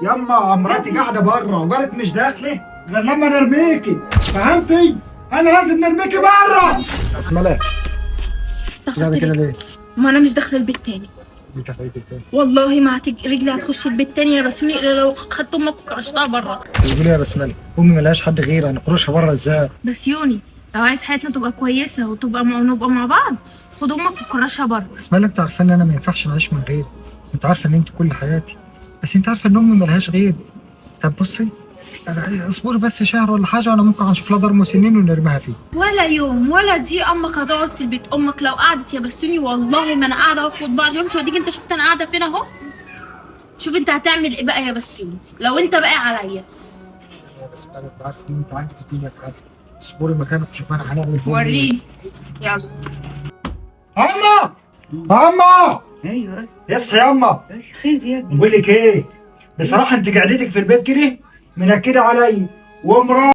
يما مراتي قاعده بره وقالت مش داخله غير لما نرميكي، فهمتي؟ انا لازم نرميكي بره. اسماء قاعده كده ليه؟ ما انا مش داخله البيت تاني. انت خايفه تاني؟ والله ما رجلي هتخش البيت تاني يا بسوني الا لو خدت امك وكرشتها بره. بتقولي يا بسمله امي ملهاش حد غيري، هنخرجها بره ازاي؟ بس يوني لو عايز حياتنا تبقى كويسه نبقى مع بعض، خد امك وكرشها بره. اسماء انت عارفه ان انا ما ينفعش نعيش من غيري، انت عارفه ان انت كل حياتي، بس انت عارفه ان امي ملهاش غيري. طب بصي اصبري بس شهر ولا حاجه وانا ممكن اشوف لها دار مسنين ونرميها فيه. ولا يوم ولا دقيقه امك هتقعد في البيت. امك لو قعدت يا بسوني والله ما انا قاعده واخد بعض يوم. شو اديك انت شفت انا قاعده فين اهو. شوف انت هتعمل ايه بقى يا بسوني لو انت باقي عليا. يا بسمله انت عارفه ان انت عندك الدنيا بتاعتك، اصبري مكانك وشوف انا هنعمل فيهم ايه. وريني يلا. اما اما ايوه. اصحي ياما. خير يا ابني. بقول لك ايه، بصراحه انت قعدتك في البيت كده منكده علي ومراتي